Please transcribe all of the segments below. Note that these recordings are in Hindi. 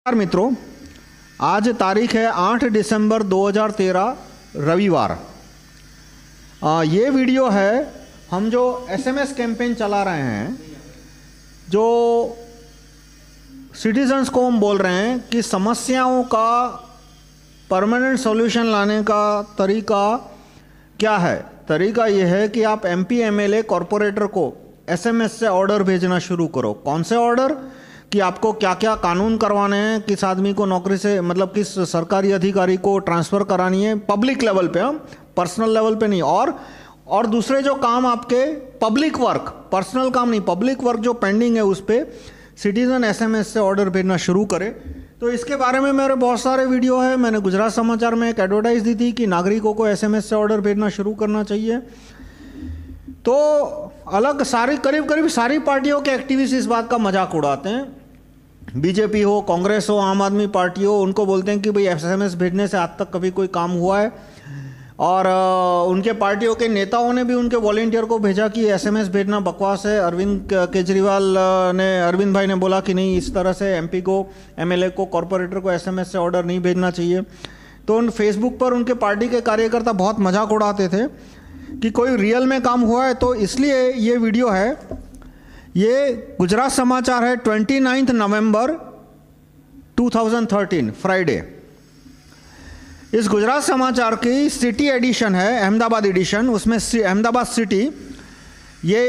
नमस्कार मित्रों, आज तारीख है 8 दिसंबर 2013 रविवार। ये वीडियो है, हम जो एसएमएस कैंपेन चला रहे हैं, जो सिटीजन्स को हम बोल रहे हैं कि समस्याओं का परमानेंट सॉल्यूशन लाने का तरीका क्या है। तरीका ये है कि आप एमपी एमएलए कॉरपोरेटर को एसएमएस से ऑर्डर भेजना शुरू करो। कौन से ऑर्डर, कि आपको क्या क्या कानून करवाने हैं, किस आदमी को नौकरी से मतलब किस सरकारी अधिकारी को ट्रांसफ़र करानी है, पब्लिक लेवल पे, हम पर्सनल लेवल पे नहीं। और दूसरे जो काम आपके पब्लिक वर्क, पर्सनल काम नहीं, पब्लिक वर्क जो पेंडिंग है उस पर सिटीज़न एसएमएस से ऑर्डर भेजना शुरू करे। तो इसके बारे में मेरे बहुत सारे वीडियो है। मैंने गुजरात समाचार में एक एडवर्टाइज दी थी कि नागरिकों को एसएमएस से ऑर्डर भेजना शुरू करना चाहिए। तो अलग सारी करीब सारी पार्टियों के एक्टिविस्ट इस बात का मजाक उड़ाते हैं। बीजेपी हो, कांग्रेस हो, आम आदमी पार्टी हो, उनको बोलते हैं कि भाई एसएमएस भेजने से आज तक कभी कोई काम हुआ है। और उनके पार्टियों के नेताओं ने भी उनके वॉलंटियर को भेजा कि एसएमएस भेजना बकवास है। अरविंद केजरीवाल अरविंद भाई ने बोला कि नहीं, इस तरह से एमपी को, एमएलए को, कॉरपोरेटर को एसएमएस से ऑर्डर नहीं भेजना चाहिए। तो उन फेसबुक पर उनके पार्टी के कार्यकर्ता बहुत मजाक उड़ाते थे कि कोई रियल में काम हुआ है। तो इसलिए ये वीडियो है, ये गुजरात समाचार है, 29 नवंबर 2013 फ्राइडे। इस गुजरात समाचार की सिटी एडिशन है, अहमदाबाद एडिशन। उसमें अहमदाबाद सिटी ये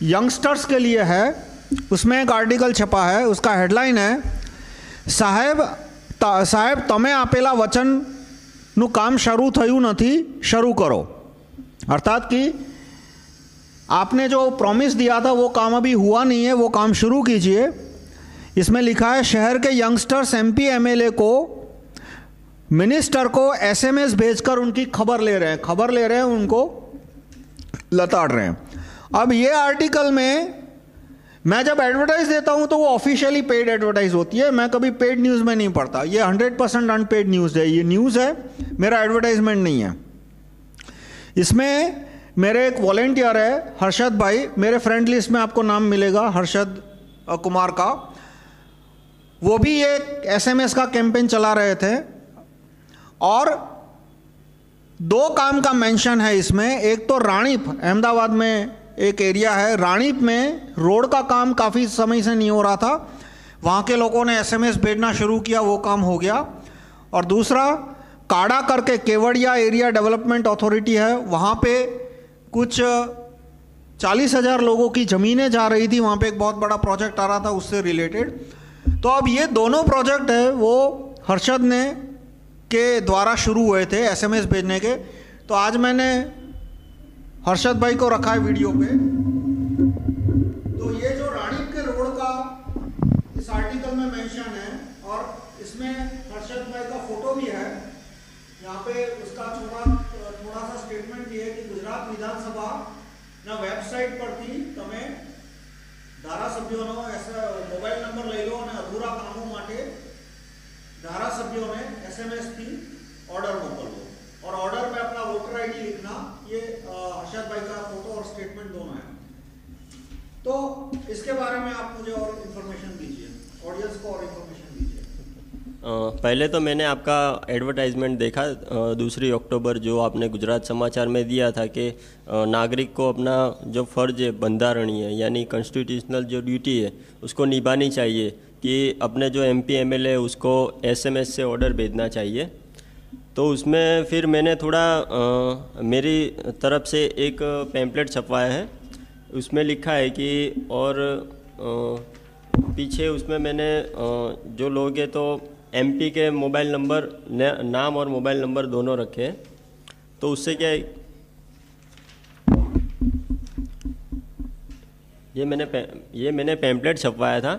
यंगस्टर्स के लिए है। उसमें एक आर्टिकल छपा है, उसका हेडलाइन है, साहेब तमे आपेला वचनનું काम શરૂ થયું નથી, શરૂ करो। अर्थात कि आपने जो प्रॉमिस दिया था वो काम अभी हुआ नहीं है, वो काम शुरू कीजिए। इसमें लिखा है, शहर के यंगस्टर्स एमपी एमएलए को, मिनिस्टर को एसएमएस भेजकर उनकी खबर ले रहे हैं, उनको लताड़ रहे हैं। अब ये आर्टिकल में मैं जब एडवर्टाइज देता हूं तो वो ऑफिशियली पेड एडवर्टाइज होती है। मैं कभी पेड न्यूज़ में नहीं पढ़ता। ये 100% अनपेड न्यूज़ है। ये न्यूज़ है, मेरा एडवर्टाइजमेंट नहीं है। इसमें मेरे एक वॉलंटियर है हर्षद भाई, मेरे फ्रेंड लिस्ट में आपको नाम मिलेगा हर्षद कुमार का। वो भी एक एसएमएस का कैंपेन चला रहे थे और दो काम का मेंशन है इसमें। एक तो रानीप, अहमदाबाद में एक एरिया है, रानीप में रोड का काम काफ़ी समय से नहीं हो रहा था, वहाँ के लोगों ने एसएमएस भेजना शुरू किया, वो काम हो गया। और दूसरा, काड़ा करके केवड़िया एरिया डेवलपमेंट अथॉरिटी है, वहाँ पे कुछ 40,000 लोगों की ज़मीनें जा रही थी, वहाँ पे एक बहुत बड़ा प्रोजेक्ट आ रहा था उससे रिलेटेड। तो अब ये दोनों प्रोजेक्ट है वो हर्षद ने के द्वारा शुरू हुए थे एसएमएस भेजने के। तो आज मैंने हर्षद भाई को रखा है वीडियो पे। तो ये जो रानीप के रोड का इस आर्टिकल में मेंशन है और इसमें हर्षद भाई का फोटो भी है। यहाँ पे उसका थोड़ा सा स्टेटमेंट भी है कि गुजरात विधानसभा ना वेबसाइट पर थी તમે ધારાસભ્યોનો મોબાઈલ નંબર લઈ લો અને અધૂરા કામો માટે ધારાસભ્યોને એસએમએસ થી ऑर्डर मोकलो और ऑर्डर में अपना वोटर आईडी लिखना। ये हर्षद भाई का फोटो और स्टेटमेंट दोनों है। तो इसके बारे में आप मुझे और इन्फॉर्मेशन दीजिए, ऑडियंस को और इन्फॉर्मेशन दीजिए। पहले तो मैंने आपका एडवर्टाइजमेंट देखा 2 अक्टूबर, जो आपने गुजरात समाचार में दिया था कि नागरिक को अपना जो फ़र्ज़ है बंधारणीय यानी कॉन्स्टिट्यूशनल जो ड्यूटी है उसको निभानी चाहिए कि अपने जो एमपी एमएलए उसको एसएमएस से ऑर्डर भेजना चाहिए। तो उसमें फिर मैंने थोड़ा मेरी तरफ से एक पैम्पलेट छपवाया है। उसमें लिखा है कि और पीछे उसमें मैंने जो लोग हैं तो एमपी के मोबाइल नंबर, नाम और मोबाइल नंबर दोनों रखे हैं। तो उससे क्या है, ये मैंने पैम्पलेट छपवाया था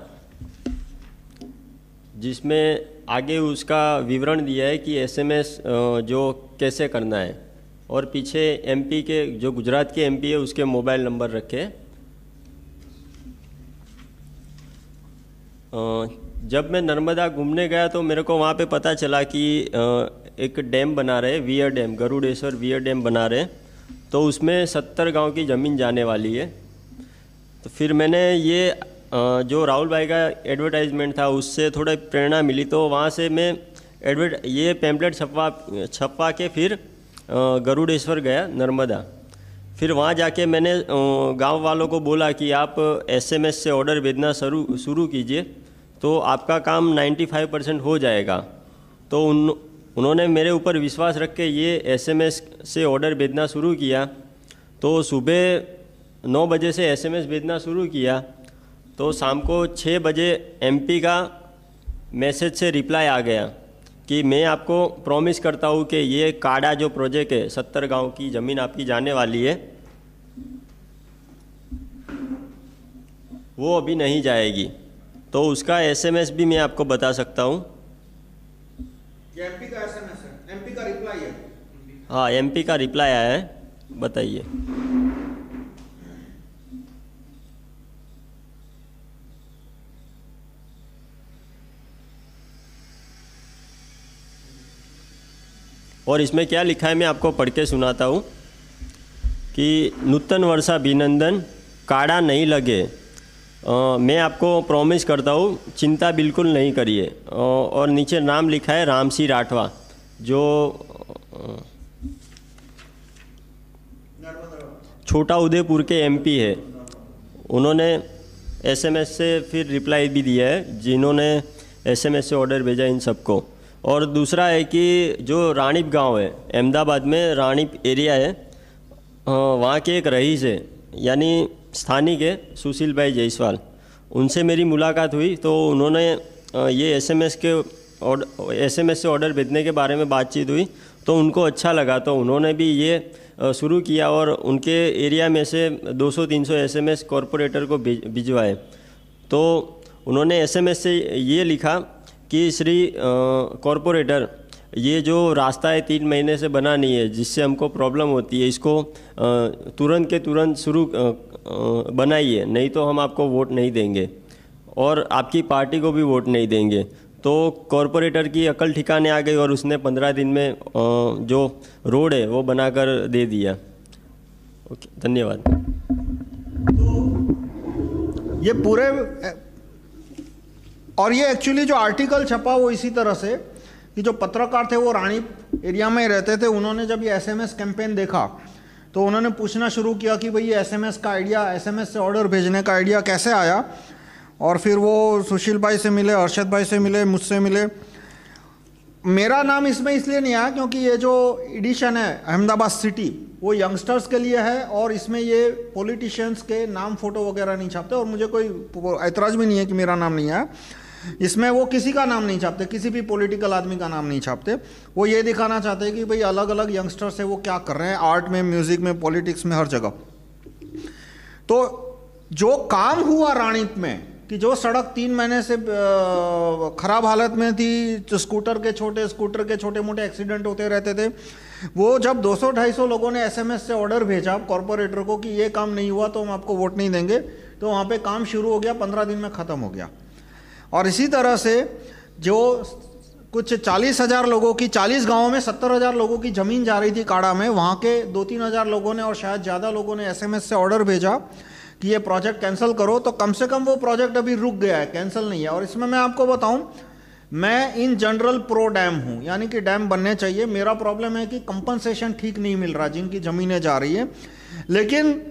जिसमें आगे उसका विवरण दिया है कि एसएमएस जो कैसे करना है, और पीछे एमपी के जो गुजरात के एमपी है उसके मोबाइल नंबर रखे। जब मैं नर्मदा घूमने गया तो मेरे को वहाँ पे पता चला कि एक डैम बना रहे, wear dam, Garudeshwar wear dam बना रहे। तो उसमें 70 गांव की ज़मीन जाने वाली है। तो फिर मैंने ये जो राहुल भाई का एडवर्टाइजमेंट था उससे थोड़ा प्रेरणा मिली, तो वहाँ से मैं ये पैम्पलेट छपवा के फिर गरुड़ेश्वर गया, नर्मदा। फिर वहाँ जाके मैंने गांव वालों को बोला कि आप SMS से ऑर्डर भेजना शुरू कीजिए, तो आपका काम 95% हो जाएगा। तो उन्होंने मेरे ऊपर विश्वास रख के ये SMS से ऑर्डर भेजना शुरू किया। तो सुबह 9 बजे से SMS भेजना शुरू किया, तो शाम को 6 बजे MP का मैसेज से रिप्लाई आ गया कि मैं आपको प्रॉमिस करता हूँ कि ये काड़ा जो प्रोजेक्ट है 70 गांव की ज़मीन आपकी जाने वाली है, वो अभी नहीं जाएगी। तो उसका SMS भी मैं आपको बता सकता हूँ। MP का SMS है, MP का रिप्लाई है। हाँ, MP का रिप्लाई आया है, बताइए। और इसमें क्या लिखा है मैं आपको पढ़ के सुनाता हूँ कि नूतन वर्षा अभिनंदन, काड़ा नहीं लगे, मैं आपको प्रॉमिस करता हूँ, चिंता बिल्कुल नहीं करिए। और नीचे नाम लिखा है रामसी राठवा, जो छोटा उदयपुर के MP है। उन्होंने SMS से फिर रिप्लाई भी दिया है, जिन्होंने SMS से ऑर्डर भेजा इन सबको। और दूसरा है कि जो रानीप गांव है, अहमदाबाद में रानीप एरिया है, वहाँ के एक रईस है, यानी स्थानिक है, सुशील भाई जायसवाल। उनसे मेरी मुलाकात हुई, तो उन्होंने ये SMS से ऑर्डर भेजने के बारे में बातचीत हुई, तो उनको अच्छा लगा, तो उन्होंने भी ये शुरू किया और उनके एरिया में से 200-300 SMS कॉरपोरेटर को भिजवाए। तो उन्होंने SMS से ये लिखा कि श्री कॉरपोरेटर, ये जो रास्ता है 3 महीने से बना नहीं है, जिससे हमको प्रॉब्लम होती है, इसको तुरंत के तुरंत शुरू बनाइए, नहीं तो हम आपको वोट नहीं देंगे और आपकी पार्टी को भी वोट नहीं देंगे। तो कॉरपोरेटर की अकल ठिकाने आ गई और उसने 15 दिन में जो रोड है वो बनाकर दे दिया। ओके, धन्यवाद। ये पूरे, और ये एक्चुअली जो आर्टिकल छपा वो इसी तरह से कि जो पत्रकार थे वो रानी एरिया में रहते थे, उन्होंने जब ये SMS कैंपेन देखा तो उन्होंने पूछना शुरू किया कि भाई ये SMS का आइडिया, SMS से ऑर्डर भेजने का आइडिया कैसे आया। और फिर वो सुशील भाई से मिले, अर्शद भाई से मिले, मुझसे मिले। मेरा नाम इसमें इसलिए नहीं आया क्योंकि ये जो एडिशन है अहमदाबाद सिटी, वो यंगस्टर्स के लिए है और इसमें ये पॉलिटिशियंस के नाम फोटो वगैरह नहीं छापते, और मुझे कोई ऐतराज़ भी नहीं है कि मेरा नाम नहीं आया इसमें। वो किसी का नाम नहीं छापते, किसी भी पॉलिटिकल आदमी का नाम नहीं छापते। वो ये दिखाना चाहते हैं कि भाई अलग अलग यंगस्टर्स है वो क्या कर रहे हैं, आर्ट में, म्यूजिक में, पॉलिटिक्स में, हर जगह। तो जो काम हुआ रानीप में कि जो सड़क 3 महीने से खराब हालत में थी, जो स्कूटर के छोटे मोटे एक्सीडेंट होते रहते थे, वो जब 200-250 लोगों ने SMS से ऑर्डर भेजा कॉरपोरेटर को कि ये काम नहीं हुआ तो हम आपको वोट नहीं देंगे, तो वहाँ पे काम शुरू हो गया, 15 दिन में ख़त्म हो गया। और इसी तरह से जो कुछ 40,000 लोगों की, 40 गाँवों में 70,000 लोगों की ज़मीन जा रही थी काड़ा में, वहाँ के 2-3 हज़ार लोगों ने और शायद ज़्यादा लोगों ने SMS से ऑर्डर भेजा कि ये प्रोजेक्ट कैंसिल करो। तो कम से कम वो प्रोजेक्ट अभी रुक गया है, कैंसिल नहीं है। और इसमें मैं आपको बताऊं, मैं इन जनरल प्रो डैम हूं, यानी कि डैम बनने चाहिए। मेरा प्रॉब्लम है कि कंपनसेशन ठीक नहीं मिल रहा जिनकी ज़मीनें जा रही है। लेकिन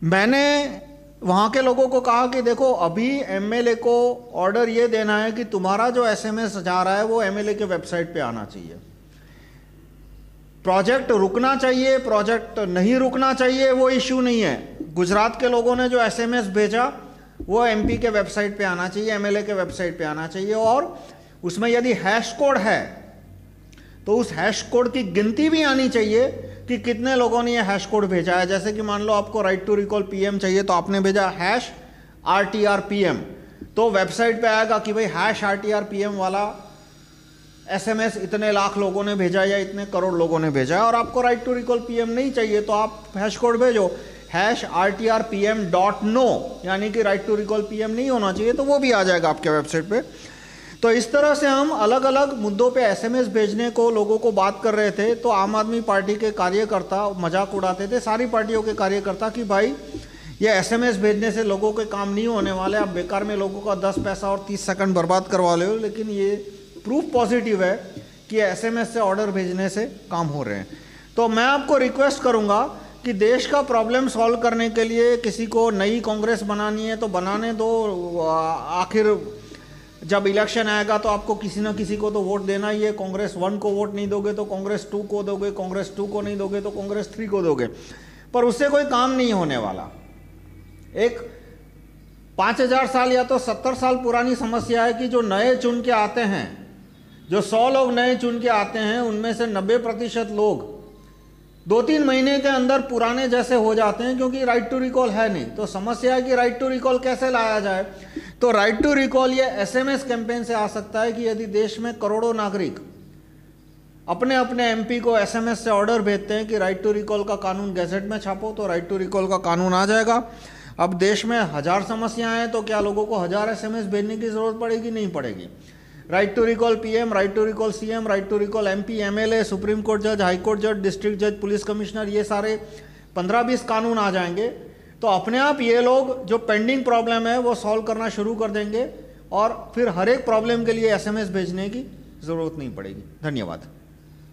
मैंने वहाँ के लोगों को कहा कि देखो, अभी MLA को ऑर्डर ये देना है कि तुम्हारा जो SMS जा रहा है वो MLA के वेबसाइट पे आना चाहिए। प्रोजेक्ट रुकना चाहिए, प्रोजेक्ट नहीं रुकना चाहिए, वो इश्यू नहीं है। गुजरात के लोगों ने जो SMS भेजा वो MP के वेबसाइट पे आना चाहिए, MLA के वेबसाइट पे आना चाहिए। और उसमें यदि हैश कोड है तो उस हैश कोड की गिनती भी आनी चाहिए कि कितने लोगों ने ये हैश कोड भेजा है। जैसे कि मान लो आपको राइट टू रिकॉल PM चाहिए, तो आपने भेजा #RTRPM, तो वेबसाइट पे आएगा कि भाई #RTRPM वाला SMS इतने लाख लोगों ने भेजा या इतने करोड़ लोगों ने भेजा है। और आपको राइट टू रिकॉल PM नहीं चाहिए तो आप हैश कोड भेजो #RTRPM.no, यानी कि राइट टू रिकॉल PM नहीं होना चाहिए, तो वो भी आ जाएगा आपके वेबसाइट पे। तो इस तरह से हम अलग अलग मुद्दों पे SMS भेजने को लोगों को बात कर रहे थे। तो आम आदमी पार्टी के कार्यकर्ता मजाक उड़ाते थे, सारी पार्टियों के कार्यकर्ता, कि भाई ये एसएमएस भेजने से लोगों के काम नहीं होने वाले। आप बेकार में लोगों का 10 पैसा और 30 सेकंड बर्बाद करवा ले हो, लेकिन ये प्रूफ पॉजिटिव है कि एसएमएस से ऑर्डर भेजने से काम हो रहे हैं। तो मैं आपको रिक्वेस्ट करूंगा कि देश का प्रॉब्लम सॉल्व करने के लिए किसी को नई कांग्रेस बनानी है तो बनाने दो। आखिर जब इलेक्शन आएगा तो आपको किसी न किसी को तो वोट देना ही है। कांग्रेस 1 को वोट नहीं दोगे तो कांग्रेस 2 को दोगे, कांग्रेस 2 को नहीं दोगे तो कांग्रेस 3 को दोगे, पर उससे कोई काम नहीं होने वाला। एक 5000 साल या तो 70 साल पुरानी समस्या है कि जो नए चुन के आते हैं, जो 100 लोग नए चुन के आते हैं, उनमें से 90% लोग 2-3 महीने के अंदर पुराने जैसे हो जाते हैं, क्योंकि राइट टू रिकॉल है नहीं। तो समस्या है कि राइट टू रिकॉल कैसे लाया जाए। तो राइट टू रिकॉल ये एसएमएस कैंपेन से आ सकता है कि यदि देश में करोड़ों नागरिक अपने अपने एमपी को एसएमएस से ऑर्डर भेजते हैं कि राइट टू रिकॉल का कानून गैजेट में छापो, तो राइट टू रिकॉल का कानून आ जाएगा। अब देश में 1000 समस्याएं हैं, तो क्या लोगों को 1000 एसएमएस भेजने की जरूरत पड़ेगी? नहीं पड़ेगी। Right to recall PM, right to recall CM, right to recall MP, MLA, supreme court जज, हाई कोर्ट जज, डिस्ट्रिक्ट जज, पुलिस कमिश्नर, ये सारे 15-20 कानून आ जाएंगे। तो अपने आप ये लोग जो पेंडिंग प्रॉब्लम है वो सॉल्व करना शुरू कर देंगे और फिर हर एक प्रॉब्लम के लिए एसएमएस भेजने की जरूरत नहीं पड़ेगी। धन्यवाद।